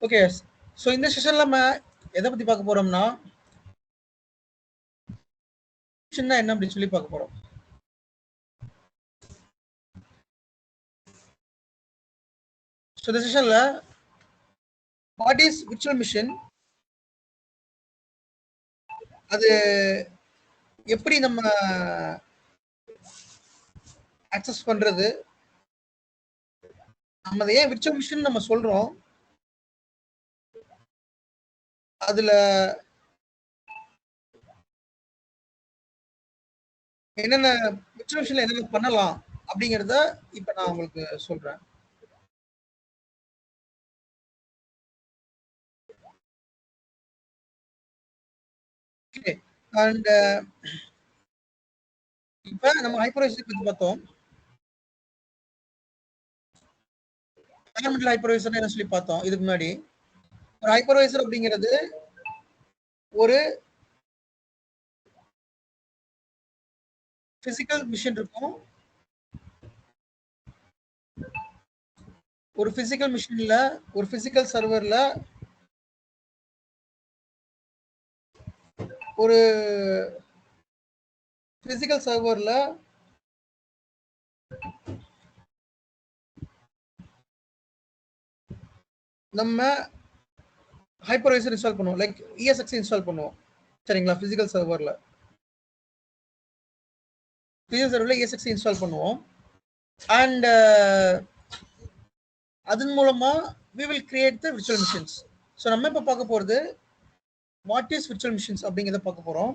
Okay. So இந்த செஷன்ல நம்ம எதை பத்தி பார்க்க போறோம்னா, சின்ன என்ன அப்படின்னு சொல்லி பார்க்க போறோம். ஸோ இந்த செஷன்ல வாட் இஸ் விர்ச்சுவல் மிஷின், அது எப்படி நம்ம அக்சஸ் பண்றது, நம்ம ஏன் விர்ச்சுவல் மிஷின் நம்ம சொல்றோம், அதுல என்னென்ன விர்ச்சுவல் மிஷின்ல என்னென்ன பண்ணலாம் அப்படிங்கிறத இப்ப நான் உங்களுக்கு சொல்றேன். ஓகே. அண்ட் இப்ப நம்ம ஹைப்பர்வைசர் பத்தி பார்த்தோம். என்விரான்மெண்டல் ஹைப்பர்வைசர் என்ன சொல்லி பார்த்தோம் இதுக்கு முன்னாடி. ஒரு ஹைப்பர்வைசர் அப்படிங்கிறது ஒரு பிசிக்கல் மிஷின் இருக்கும். ஒரு பிசிக்கல் மிஷின்ல, ஒரு பிசிக்கல் சர்வர்ல ஒரு பிசிக்கல் சர்வர்ல நம்ம ஹைப்பர்வைசர் இன்ஸ்டால் பண்ணுவோம், லைக் ESX இன்ஸ்டால் பண்ணுவோம். சரிங்களா? பிசிக்கல் சர்வர்ல ESX இன்ஸ்டால் பண்ணுவோம். அண்ட் அதன் மூலமா we will create the virtual machines. So நம்ம இப்ப பார்க்க போறது வாட் இஸ் விர்ச்சுவல் மிஷின்ஸ் அப்படிங்கிறத பார்க்க போறோம்.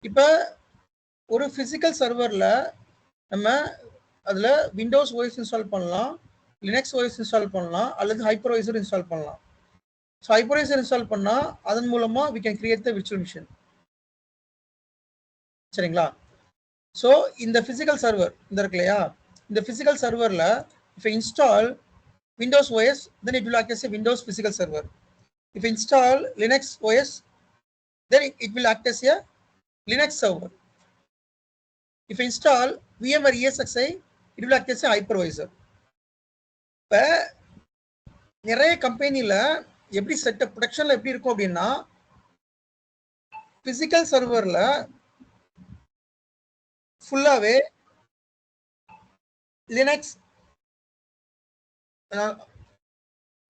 இப்ப ஒரு பிசிக்கல் சர்வர்ல நம்ம அதுல விண்டோஸ் OS இன்ஸ்டால் பண்ணலாம், லினக்ஸ் OS இன்ஸ்டால் பண்ணலாம், அல்லது ஹைப்பர்வைசர் இன்ஸ்டால் பண்ணலாம். ஸோ ஹைப்பர்வைசர் இன்ஸ்டால் பண்ணா அதன் மூலமா we can create the virtual machine. சரிங்களா? ஸோ இந்த பிசிக்கல் சர்வர் இந்த இருக்கு இல்லையா, இந்த physical சர்வர்ல if I install Windows OS, then it will act as a Windows physical server. If I install Linux OS, then it will act as a Linux server. If I install VMware ESXi, it will act as a hypervisor. இப்போ நிறைய கம்பெனில எப்படி setup ப்ரொடக்ஷன்ல எப்படி இருக்கும் அப்படின்னா, physical சர்வர்ல ஃபுல்லாவே Linux,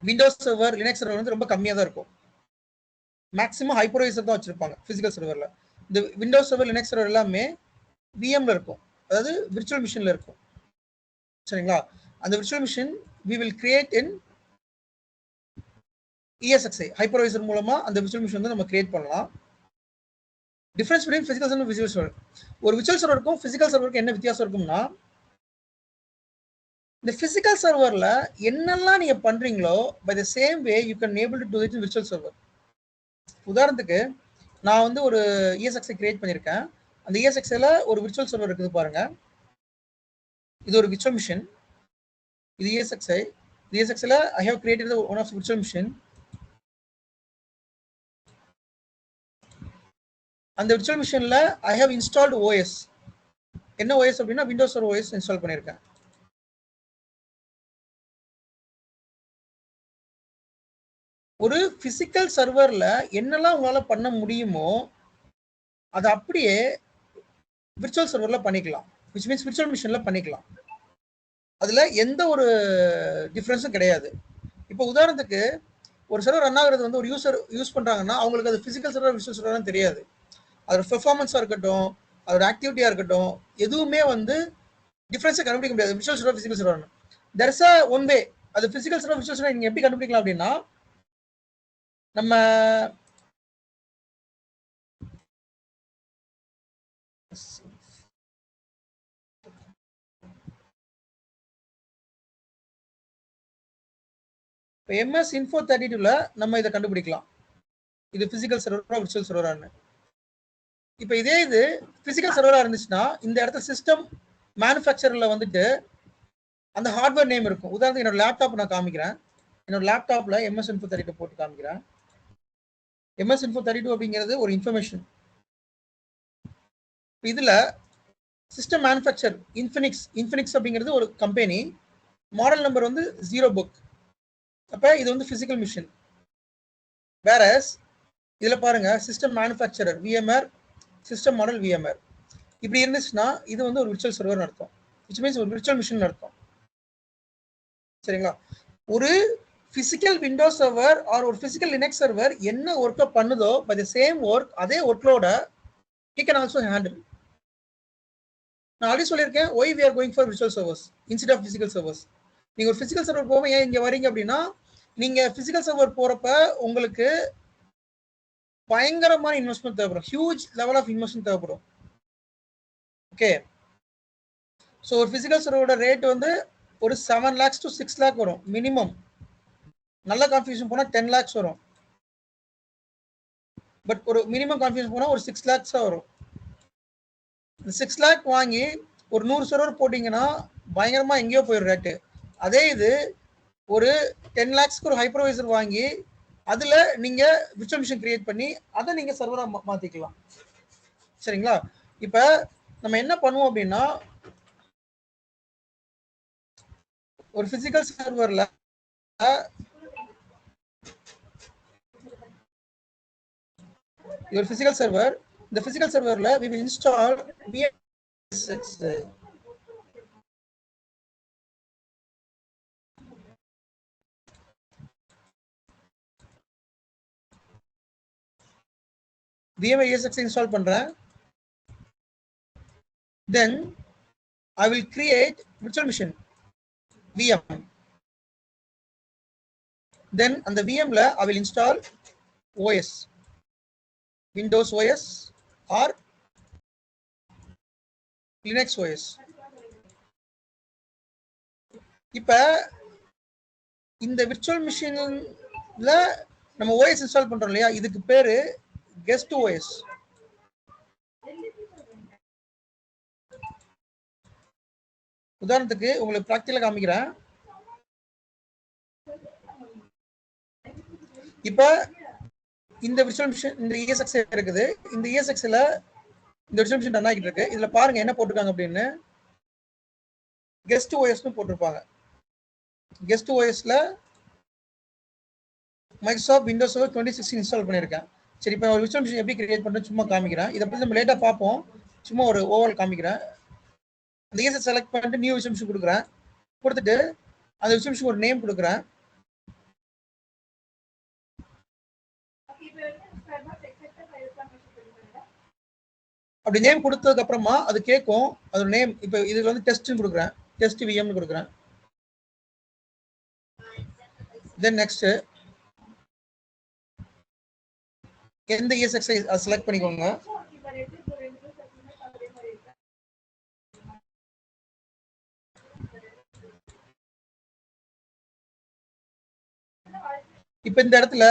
Windows server, Linux server வந்து ரொம்ப கம்மியாக தான் இருக்கும். மேக்ஸிமம் ஹைப்பர்வைசர் தான் வச்சிருப்பாங்க பிசிக்கல் சர்வர்ல. இந்த விண்டோஸ் சர்வர், லினக்ஸ் சர்வர் எல்லாமே விஎம்ல இருக்கும், அதாவது விர்ச்சுவல் மிஷின்ல இருக்கும். சரிங்களா? அந்த virtual machine we will create in ESXi hypervisor மூலமா அந்த விர்ச்சுவல் மிஷின் வந்து நம்ம கிரியேட் பண்ணலாம். Difference between physical server virtual server. ஒரு விர்ச்சுவல் சர்வருக்கும் பிசிக்கல் சர்வருக்கும் என்ன வித்தியாசம் இருக்கும்னா, இந்த பிசிக்கல் சர்வர்ல என்னெல்லாம் நீங்க பண்றீங்களோ by the same way you can able to do it in virtual server. உதாரணத்துக்கு நான் வந்து ஒரு ESXi கிரியேட் பண்ணியிருக்கேன். அந்த ESXiல ஒரு விர்ச்சுவல் சர்வர் இருக்குது பாருங்க. இது ஒரு விர்ச்சுவல் மிஷின். இது ESXi. ESXiல I have created one of the virtual machine. அந்த விர்ச்சுவல் மிஷின்ல I have installed OS. என்ன OS அப்படின்னா விண்டோஸ் சர்வர் OS இன்ஸ்டால் பண்ணியிருக்கேன். ஒரு பிசிக்கல் சர்வர்ல என்னெல்லாம் உங்களால பண்ண முடியுமோ அதை அப்படியே விர்ச்சுவல் சர்வர்ல பண்ணிக்கலாம், which means விர்ச்சுவல் மிஷின்ல பண்ணிக்கலாம். அதுல எந்த ஒரு டிஃபரன்ஸும் கிடையாது. இப்போ உதாரணத்துக்கு ஒரு சர்வர் ரன் ஆகுறது வந்து ஒரு யூசர் யூஸ் பண்றாங்கன்னா அவங்களுக்கு அது பிசிக்கல் சர்வர் விர்ச்சுவல் சர்வர் தெரியாது. அதோட பெர்ஃபார்மன்ஸா இருக்கட்டும், அதோட ஆக்டிவிட்டியா இருக்கட்டும், எதுவுமே வந்து டிஃபரன்ஸை கண்டுபிடிக்க முடியாது. Virtual server physical server there is a one way. அது பிசிக்கல் சர்வர் விர்ச்சுவல் சர்வர் நீங்க எப்படி கண்டுபிடிக்கலாம் அப்படின்னா, நம்ம இப்போ MS Info 32ல நம்ம இதை கண்டுபிடிக்கலாம், இது பிசிக்கல் சர்வரா விர்ச்சுவல் சர்வரான்னு. இப்போ இதே இது பிசிக்கல் சர்வரா இருந்துச்சுன்னா இந்த இடத்துல சிஸ்டம் மேனுஃபேக்சரர்ல வந்துட்டு அந்த ஹார்ட்வேர் நேம் இருக்கும். உதாரணத்துக்கு என்னோட லேப்டாப் நான் காமிக்கிறேன். என்னோட லேப்டாப்ல MS Info 32 போட்டு காமிக்கிறேன். MS Info 32 அப்படிங்கிறது ஒரு இன்ஃபர்மேஷன். இதுல சிஸ்டம் மேனுஃபேக்சர் இன்ஃபினிக்ஸ் அப்படிங்கிறது ஒரு கம்பெனி. மாடல் நம்பர் வந்து 0 புக். அப்ப இது வந்து பிசிக்கல் மிஷின். வேறஸ் இதுல பாருங்க system manufacturer VMware, system model VMware. இப்படி இருந்துச்சுன்னா இது வந்து ஒரு விர்ச்சுவல் சர்வர் அர்த்தம். which means ஒரு விர்ச்சுவல் மிஷின் அர்த்தம். சரிங்களா? ஒரு பிசிக்கல் விண்டோஸ் சர்வர் ஆர் ஒரு பிசிக்கல் லினக்ஸ் சர்வர் என்ன ஒர்க்க பண்ணுதோ பை தி சேம் ஒர்க் அதே ஒர்க்லோட he can also handle. நான் ஆல்ரெடி சொல்லியிருக்கேன் why we are going for virtual servers instead of physical servers. நீங்க ஒரு பிசிக்கல் சர்வர் போக ஏன் இங்க வரீங்க அப்படின்னா நீங்க பிசிக்கல் சர்வர் போறப்ப உங்களுக்கு பயங்கரமான இன்வெஸ்ட்மெண்ட் தேவைப்படும். ஹியூஜ் லெவல் ஆஃப் இன்வெஸ்ட்மெண்ட் தேவைப்படும். ஓகே, ஸோ ஒரு பிசிக்கல் சர்வரோட ரேட் வந்து ஒரு 7 lakhs to 6 lakh வரும் மினிமம். நல்ல கான்ஃபிகரேஷன் போனா 10 lakhs வரும். பட் ஒரு மினிமம் கான்ஃபிகரேஷன் போனா ஒரு 6 lakhs வரும். 6 lakh வாங்கி ஒரு 100 சர்வர் போட்டீங்கன்னா பயங்கரமா எங்கேயோ போயிடும் ரேட்டு. அதே இது ஒரு 10 lakhs ஒரு ஹைப்பர்வைசர் வாங்கி அதுல நீங்க விர்ச்சுவல் மிஷின் கிரியேட் பண்ணி அதை நீங்க சர்வரா மாத்திக்கலாம். சரிங்களா? இப்ப நம்ம என்ன பண்ணுவோம் அப்படின்னா ஒரு பிசிக்கல் சர்வர்ல ஒரு பிசிக்கல் சர்வர், இந்த பிசிக்கல் சர்வர்ல we will install VMware ESX install பண்றேன். then I will create virtual machine VM. then அந்த VMல I will install OS, Windows OS or Linux OS. இப்ப இந்த விர்ச்சுவல் மிஷின்ல நம்ம OS இன்ஸ்டால் பண்றோம் இல்லையா, இதுக்கு பேரு guest OS. உதாரணத்துக்கு உங்களுக்கு பிராக்டிகலா காமிக்கிறேன். இப்ப இந்த விர்ச்சுவல் மிஷின் இந்த ESX இருக்குது. இந்த ESXல இந்த விர்ச்சுவல் மிஷின் ரன் ஆகிட்டு இருக்கு. இதுல பாருங்க என்ன போட்டிருக்காங்க அப்படின்னு, கெஸ்ட் OSன்னு போட்டிருப்பாங்க. கெஸ்ட் OSல மைக்ரோசாஃப்ட் விண்டோஸ் 2016 இன்ஸ்டால் பண்ணியிருக்கேன். சரி, இப்போ ஒரு விர்ச்சுவல் மிஷின் எப்படி கிரியேட் பண்ணுறது சும்மா காமிக்கிறேன். இதை பற்றி நம்ம லேட்டாக பார்ப்போம். சும்மா ஒரு ஓவரால் காமிக்கிறேன். அந்த ESX செலக்ட் பண்ணிட்டு நியூ விர்ச்சுவல் மிஷின் கொடுக்குறேன். கொடுத்துட்டு அந்த விர்ச்சுவல் மிஷின் ஒரு நேம் கொடுக்குறேன். அப்படி நேம் கொடுத்ததுக்கு அப்புறமா அது கேட்கும். அதோட நேம் இப்போ இதுல வந்து டெஸ்ட்னு கொடுக்குறேன். டெஸ்ட் VMனு கொடுக்குறேன். தென் நெக்ஸ்ட் எந்த ESX செலக்ட் பண்ணிக்கோங்க. இப்ப இந்த இடத்துல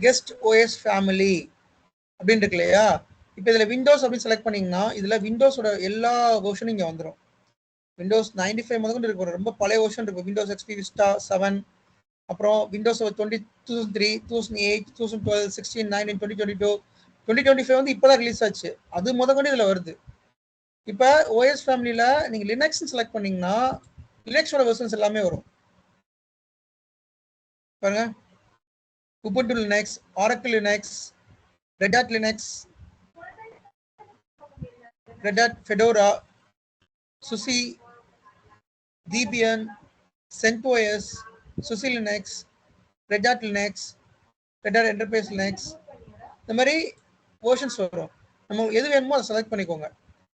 கெஸ்ட் OS ஃபேமிலி அப்படின்னு இருக்கு இல்லையா, இப்ப இதுல விண்டோஸ் அப்படின்னு செலக்ட் பண்ணீங்கன்னா இதுல விண்டோஸோட எல்லா வெர்ஷனும் இங்க வந்துடும். விண்டோஸ் 95 முதல்ல இருக்கு, ரொம்ப பழைய வெர்ஷன் இருக்கு. விண்டோஸ் XP Vista 7, அப்புறம் விண்டோஸ் 2003, 2008, 2012, 16, 19, 2022, 2025 வந்து இப்பதான் ரிலீஸ் ஆச்சு. அது முதல்கொண்டு இதுல வருது. இப்ப OS ஃபேமிலியில நீங்க லினக்ஸ் செலக்ட் பண்ணீங்கன்னா லினக்ஸோட வெர்ஷன்ஸ் எல்லாமே வரும். பாருங்க, Ubuntu Linux, Oracle Linux, Red Hat Linux, Red Hat Fedora, SUSE, Debian, CentOS, SUSE Linux, Red Hat Linux, Red Hat Enterprise Linux, இந்த மாதிரி வெர்ஷன்ஸ் வரும். நம்ம எது வேணுமோ அதை செலக்ட் பண்ணிக்கோங்க.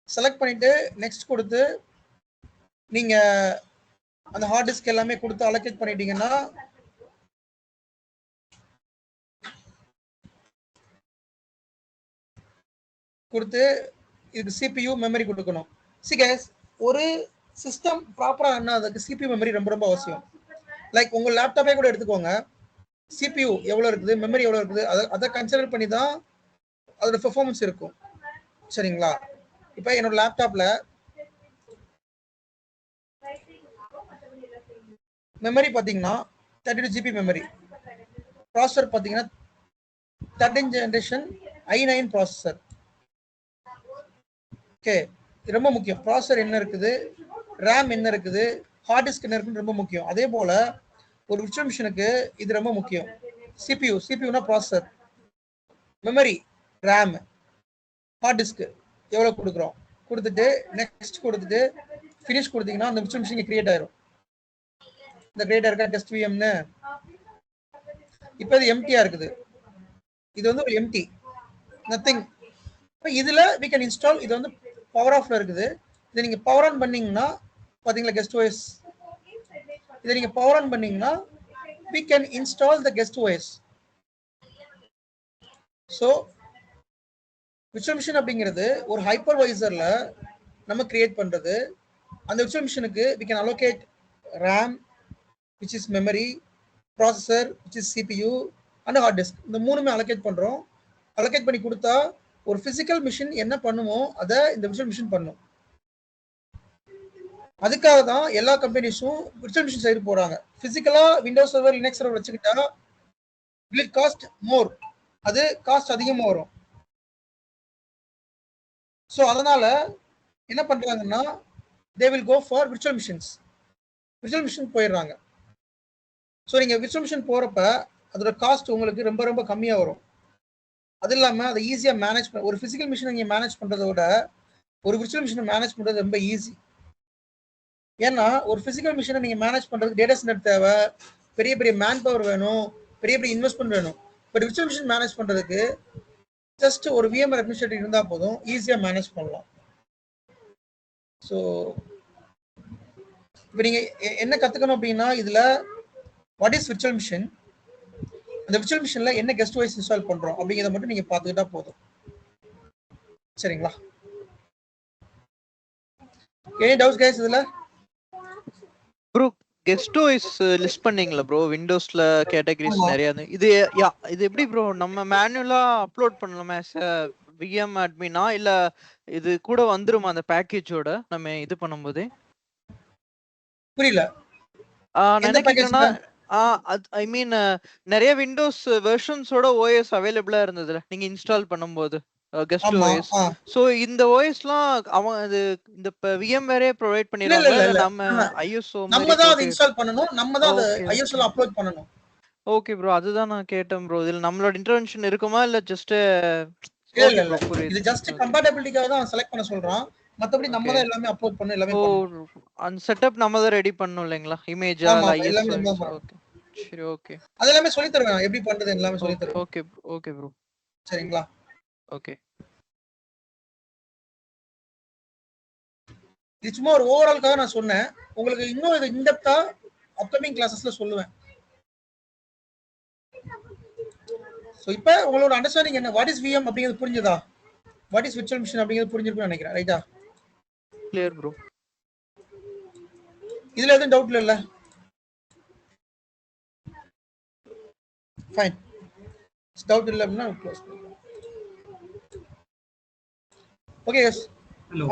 செலக்ட் பண்ணிட்டு நெக்ஸ்ட் கொடுத்து நீங்க அந்த ஹார்ட் டிஸ்க் எல்லாமே கொடுத்து அலோகேட் பண்ணிட்டீங்கன்னா கொடுத்து இதுக்கு CPU மெமரி கொடுக்கணும். See guys, ஒரு சிஸ்டம் ப்ராப்பரா ரன் ஆகிறதுக்கு CPU மெமரி ரொம்ப ரொம்ப அவசியம். லைக் உங்க லேப்டாப்பே கூட எடுத்துக்கோங்க, CPU எவ்வளவு இருக்குது, மெமரி எவ்வளவு இருக்குது, அதை கன்சிடர் பண்ணி தான் அதோட பெர்ஃபார்மன்ஸ் இருக்கும். சரிங்களா? இப்போ என்னோட லேப்டாப்ல மெமரி பார்த்தீங்கன்னா 32 GB மெமரி, ப்ராசஸர் பார்த்தீங்கன்னா 13 ஜெனரேஷன் i9 ப்ராசஸர். ஓகே, ரொம்ப முக்கியம். ப்ராசஸர் என்ன இருக்குது, ரேம் என்ன இருக்குது, ஹார்ட் டிஸ்க் என்ன இருக்குன்னு ரொம்ப முக்கியம். அதே போல ஒரு விர்ச்சுவல் மிஷினுக்கு இது ரொம்ப முக்கியம். CPU, CPUனா processor, memory, RAM, hard disk எவ்வளவு கொடுக்குறோம் கொடுத்துட்டு நெக்ஸ்ட் கொடுத்துட்டு ஃபினிஷ் கொடுத்தீங்கன்னா அந்த விர்ச்சுவல் மிஷின் கிரியேட் ஆயிரும். இந்த கிரியேட் இருக்கா டெஸ்ட் விஎம்னு இப்போ இது எம்டியா இருக்குது. இது வந்து ஒரு எம்டி நத்திங். இதுல we can install. இது வந்து பவர் ஆஃப்ல இருக்குது. இதை நீங்க பவர் ஆன் பண்ணீங்கன்னா பாத்தீங்களா கெஸ்ட் OS. இதை நீங்க பவர் ஆன் பண்ணீங்கன்னா we can install the guest OS. So virtual machine அப்படிங்கிறது ஒரு ஹைப்பர்வைசர்ல நம்ம கிரியேட் பண்றது. அந்த விர்ச்சுவல் மிஷினுக்கு we can allocate RAM, which is memory, processor, which is CPU, and hard disk. இந்த மூணுமே அலோகேட் பண்றோம். அலோகேட் பண்ணி கொடுத்தா ஒரு பிசிக்கல் மிஷின் என்ன பண்ணுமோ அதை இந்த விர்ச்சுவல் மிஷின் பண்ணும். அதுக்காக தான் எல்லா கம்பெனிஸும் விர்ச்சுவல் மிஷின் சைடு போறாங்க. பிசிக்கலா விண்டோஸ் சர்வர், லினக்ஸ் சர்வர் வச்சுக்கிட்டா will it cost more, அது காஸ்ட் அதிகமா வரும். ஸோ அதனால என்ன பண்றாங்கன்னா they will go for virtual machines. Virtual machine போயிடுறாங்க. ஸோ நீங்க விர்ச்சுவல் மிஷின் போறப்ப அதோட காஸ்ட் உங்களுக்கு ரொம்ப ரொம்ப கம்மியா வரும். அது இல்லாம அதை ஈஸியா மேனேஜ் பண்ண, ஒரு பிசிக்கல் மிஷினை நீங்க மேனேஜ் பண்றதை விட ஒரு விர்ச்சுவல் மிஷினை மேனேஜ் பண்றது ரொம்ப ஈஸி. ஏன்னா ஒரு பிசிக்கல் மிஷினை நீங்க மேனேஜ் பண்றதுக்கு டேட்டா சென்டர் தேவை, பெரிய பெரிய மேன் பவர் வேணும், பெரிய பெரிய இன்வெஸ்ட்மெண்ட் வேணும். பட் விர்ச்சுவல் மிஷின் மேனேஜ் பண்றதுக்கு ஜஸ்ட் ஒரு VMware அட்மினிஸ்ட்ரேட்டர் இருந்தா போதும், ஈஸியா மேனேஜ் பண்ணலாம். ஸோ இப்போ நீங்க என்ன கத்துக்கணும் அப்படின்னா இதுல வாட் இஸ் விர்ச்சுவல் மிஷின், அந்த விர்ச்சுவல் மிஷின்ல என்ன கெஸ்ட் OS இன்ஸ்டால் பண்றோம் அப்படிங்கிறத மட்டும் நீங்க பார்த்துக்கிட்டா போதும். சரிங்களா? எனி டவுட்ஸ் கைஸ் இதுல? ப்ரோ கெஸ்ட் OS லிஸ்ட் பண்ணீங்களா ப்ரோ? விண்டோஸ்ல கேட்டகரிஸ் நிறைய இது இது எப்படி ப்ரோ நம்ம மேனுவலா அப்லோட் பண்ணலாமா as a VM அட்மினா, இல்ல இது கூட வந்துருமா அந்த பேக்கேஜோட நம்ம இது பண்ணும்போது? புரியல. நினைக்கிறேன்னா ஐ மீன் நிறைய விண்டோஸ் வெர்ஷன்ஸோட OS அவைலபிளா இருந்ததுல நீங்க இன்ஸ்டால் பண்ணும்போது கெஸ்ட் OS. சோ இந்த OSலாம் அவன் அது இந்த VMware ப்ரொவைட் பண்ணிடுறாங்களா இல்ல நம்ம ISO நம்ம தான் அதை இன்ஸ்டால் பண்ணனும், நம்ம தான் அதை ISO ல அப்லோட் பண்ணனும். ஓகே ப்ரோ, அதுதான் நான் கேட்டேன் ப்ரோ. இதுல நம்மளோட இன்டர்வென்ஷன் இருக்குமா இல்ல ஜஸ்ட்? இல்ல இது ஜஸ்ட் கம்பேட்டபிலிட்டிக்காக தான் செலக்ட் பண்ண சொல்றான். மத்தபடி நம்ம தான் எல்லாமே அப்லோட் பண்ணனும், எல்லாமே பண்ணனும். அந்த செட்டப் நம்ம தான் ரெடி பண்ணனும் இல்லீங்களா? இமேஜா எல்லாமே நம்ம தான். ஓகே சரி ஓகே. அதெல்லாம் சொல்லி தருவேன், எப்படி பண்றது எல்லாமே சொல்லி தருவேன். Okay okay bro. சரிங்களா? ஓகே. இது சும்மா ஒரு ஓவரால்காக நான் சொன்னேன். உங்களுக்கு இன்னும் இது இன்டெப்தா அப்கமிங் கிளாसेसல சொல்லுவேன். சோ இப்போ உங்களோட அண்டர்ஸ்டாண்டிங் என்ன? வாட் இஸ் VM அப்படிங்கிறது புரிஞ்சதா? வாட் இஸ் விர்ச்சுவல் மிஷின் அப்படிங்கிறது புரிஞ்சிருக்கும்னு நினைக்கிறேன். ரைட்டா? Clear bro. இதுல எதுவும் டவுட் இல்ல? ஃபைன். டவுட் இல்ல அப்படின்னா க்ளோஸ். Okay yes. ஹலோ.